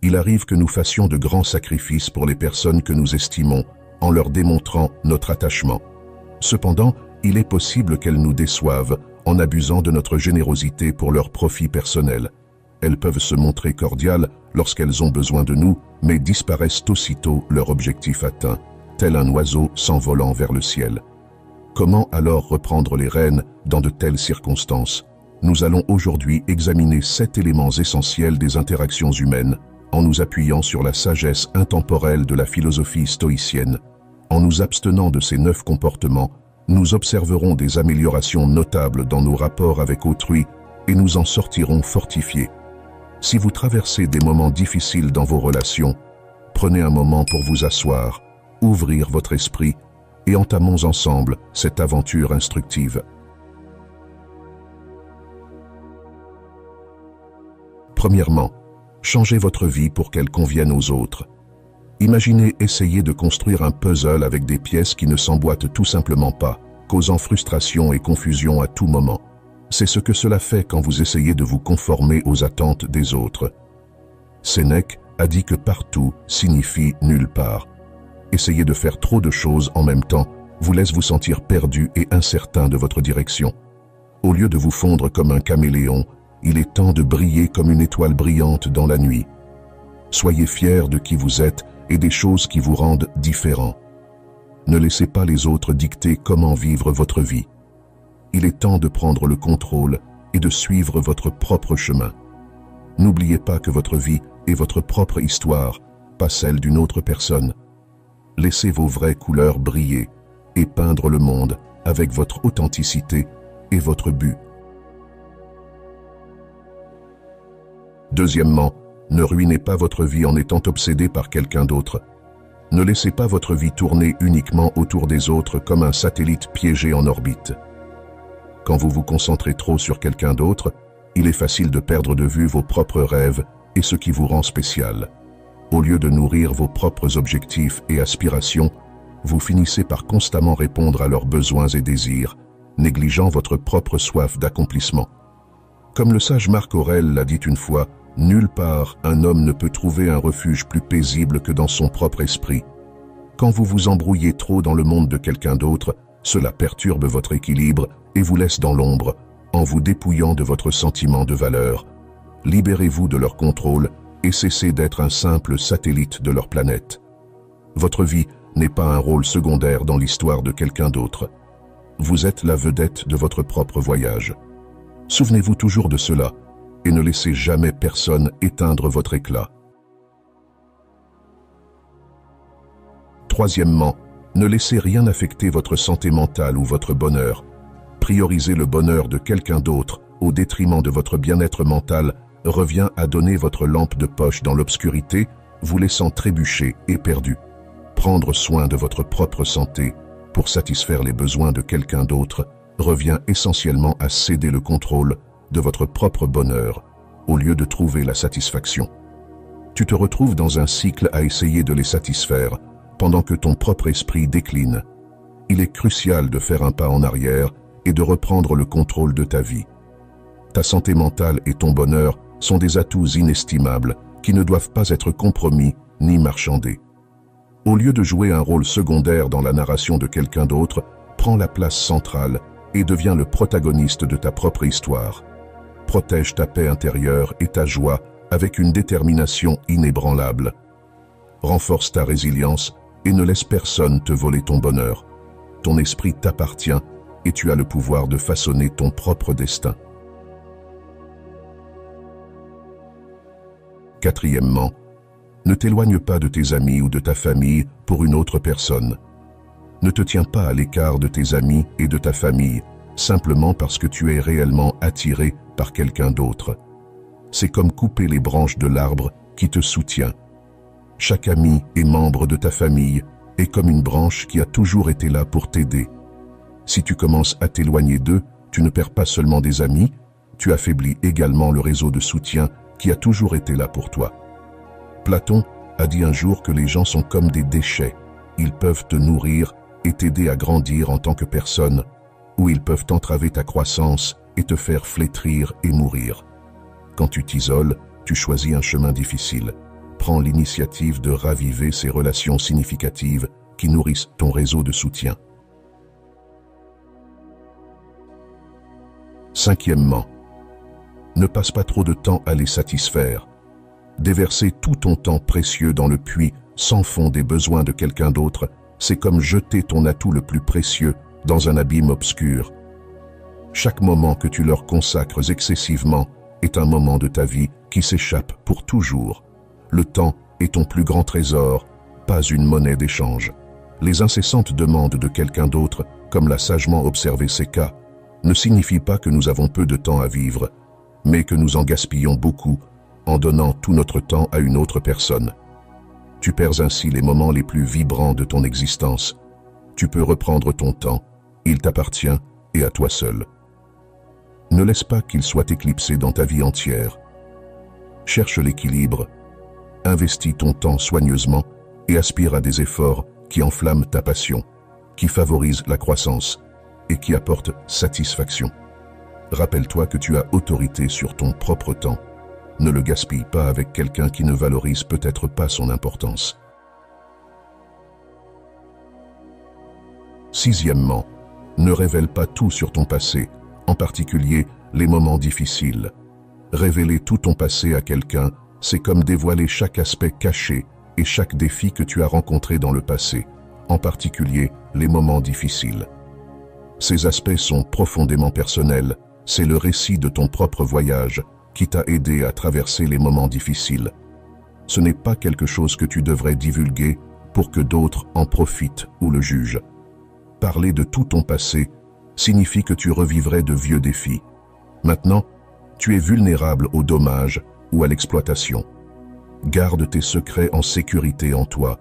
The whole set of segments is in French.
Il arrive que nous fassions de grands sacrifices pour les personnes que nous estimons, en leur démontrant notre attachement. Cependant, il est possible qu'elles nous déçoivent en abusant de notre générosité pour leur profit personnel. Elles peuvent se montrer cordiales lorsqu'elles ont besoin de nous, mais disparaissent aussitôt leur objectif atteint, tel un oiseau s'envolant vers le ciel. Comment alors reprendre les rênes dans de telles circonstances? Nous allons aujourd'hui examiner 7 éléments essentiels des interactions humaines, en nous appuyant sur la sagesse intemporelle de la philosophie stoïcienne. En nous abstenant de ces 9 comportements, nous observerons des améliorations notables dans nos rapports avec autrui et nous en sortirons fortifiés. Si vous traversez des moments difficiles dans vos relations, prenez un moment pour vous asseoir, ouvrir votre esprit et entamons ensemble cette aventure instructive. Premièrement, changez votre vie pour qu'elle convienne aux autres. Imaginez essayer de construire un puzzle avec des pièces qui ne s'emboîtent tout simplement pas, causant frustration et confusion à tout moment. C'est ce que cela fait quand vous essayez de vous conformer aux attentes des autres. Sénèque a dit que partout signifie nulle part. Essayer de faire trop de choses en même temps vous laisse vous sentir perdu et incertain de votre direction. Au lieu de vous fondre comme un caméléon, il est temps de briller comme une étoile brillante dans la nuit. Soyez fiers de qui vous êtes et des choses qui vous rendent différents. Ne laissez pas les autres dicter comment vivre votre vie. Il est temps de prendre le contrôle et de suivre votre propre chemin. N'oubliez pas que votre vie est votre propre histoire, pas celle d'une autre personne. Laissez vos vraies couleurs briller et peindre le monde avec votre authenticité et votre but. Deuxièmement, ne ruinez pas votre vie en étant obsédé par quelqu'un d'autre. Ne laissez pas votre vie tourner uniquement autour des autres comme un satellite piégé en orbite. Quand vous vous concentrez trop sur quelqu'un d'autre, il est facile de perdre de vue vos propres rêves et ce qui vous rend spécial. Au lieu de nourrir vos propres objectifs et aspirations, vous finissez par constamment répondre à leurs besoins et désirs, négligeant votre propre soif d'accomplissement. Comme le sage Marc Aurèle l'a dit une fois, nulle part un homme ne peut trouver un refuge plus paisible que dans son propre esprit. Quand vous vous embrouillez trop dans le monde de quelqu'un d'autre, cela perturbe votre équilibre et vous laisse dans l'ombre, en vous dépouillant de votre sentiment de valeur. Libérez-vous de leur contrôle et cessez d'être un simple satellite de leur planète. Votre vie n'est pas un rôle secondaire dans l'histoire de quelqu'un d'autre. Vous êtes la vedette de votre propre voyage. Souvenez-vous toujours de cela et ne laissez jamais personne éteindre votre éclat. Troisièmement, ne laissez rien affecter votre santé mentale ou votre bonheur. Prioriser le bonheur de quelqu'un d'autre au détriment de votre bien-être mental revient à donner votre lampe de poche dans l'obscurité, vous laissant trébucher et perdu. Prendre soin de votre propre santé pour satisfaire les besoins de quelqu'un d'autre revient essentiellement à céder le contrôle de votre propre bonheur au lieu de trouver la satisfaction. Tu te retrouves dans un cycle à essayer de les satisfaire pendant que ton propre esprit décline. Il est crucial de faire un pas en arrière et de reprendre le contrôle de ta vie. Ta santé mentale et ton bonheur sont des atouts inestimables qui ne doivent pas être compromis ni marchandés. Au lieu de jouer un rôle secondaire dans la narration de quelqu'un d'autre, prends la place centrale et deviens le protagoniste de ta propre histoire. Protège ta paix intérieure et ta joie avec une détermination inébranlable. Renforce ta résilience et ne laisse personne te voler ton bonheur. Ton esprit t'appartient et tu as le pouvoir de façonner ton propre destin. Quatrièmement, ne t'éloigne pas de tes amis ou de ta famille pour une autre personne. Ne te tiens pas à l'écart de tes amis et de ta famille, simplement parce que tu es réellement attiré par quelqu'un d'autre. C'est comme couper les branches de l'arbre qui te soutient. Chaque ami et membre de ta famille est comme une branche qui a toujours été là pour t'aider. Si tu commences à t'éloigner d'eux, tu ne perds pas seulement des amis, tu affaiblis également le réseau de soutien qui a toujours été là pour toi. Platon a dit un jour que les gens sont comme des déchets. Ils peuvent te nourrir et t'aider à grandir en tant que personne, ou ils peuvent entraver ta croissance et te faire flétrir et mourir. Quand tu t'isoles, tu choisis un chemin difficile. prends l'initiative de raviver ces relations significatives qui nourrissent ton réseau de soutien. Cinquièmement, ne passe pas trop de temps à les satisfaire. Déverser tout ton temps précieux dans le puits sans fond des besoins de quelqu'un d'autre, c'est comme jeter ton atout le plus précieux dans un abîme obscur. Chaque moment que tu leur consacres excessivement est un moment de ta vie qui s'échappe pour toujours. Le temps est ton plus grand trésor, pas une monnaie d'échange. Les incessantes demandes de quelqu'un d'autre, comme l'a sagement observé Séka, ne signifient pas que nous avons peu de temps à vivre, mais que nous en gaspillons beaucoup en donnant tout notre temps à une autre personne. Tu perds ainsi les moments les plus vibrants de ton existence. Tu peux reprendre ton temps, il t'appartient et à toi seul. Ne laisse pas qu'il soit éclipsé dans ta vie entière. Cherche l'équilibre, investis ton temps soigneusement et aspire à des efforts qui enflamment ta passion, qui favorisent la croissance et qui apportent satisfaction. Rappelle-toi que tu as autorité sur ton propre temps. Ne le gaspille pas avec quelqu'un qui ne valorise peut-être pas son importance. Sixièmement, ne révèle pas tout sur ton passé, en particulier les moments difficiles. Révéler tout ton passé à quelqu'un, c'est comme dévoiler chaque aspect caché et chaque défi que tu as rencontré dans le passé, en particulier les moments difficiles. Ces aspects sont profondément personnels, c'est le récit de ton propre voyage qui t'a aidé à traverser les moments difficiles. Ce n'est pas quelque chose que tu devrais divulguer pour que d'autres en profitent ou le jugent. Parler de tout ton passé signifie que tu revivrais de vieux défis. Maintenant, tu es vulnérable aux dommages ou à l'exploitation. Garde tes secrets en sécurité en toi.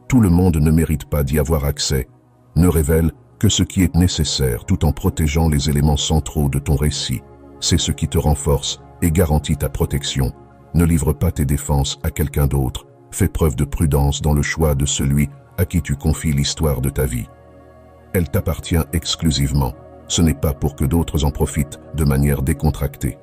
Tout le monde ne mérite pas d'y avoir accès. Ne révèle que ce qui est nécessaire tout en protégeant les éléments centraux de ton récit. C'est ce qui te renforce et garantit ta protection. Ne livre pas tes défenses à quelqu'un d'autre. Fais preuve de prudence dans le choix de celui à qui tu confies l'histoire de ta vie. Elle t'appartient exclusivement. Ce n'est pas pour que d'autres en profitent de manière décontractée.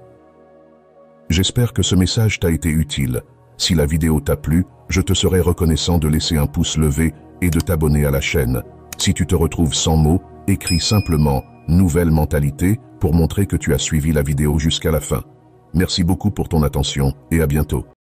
J'espère que ce message t'a été utile. Si la vidéo t'a plu, je te serai reconnaissant de laisser un pouce levé et de t'abonner à la chaîne. Si tu te retrouves sans mots, écris simplement « Nouvelle mentalité » pour montrer que tu as suivi la vidéo jusqu'à la fin. Merci beaucoup pour ton attention et à bientôt.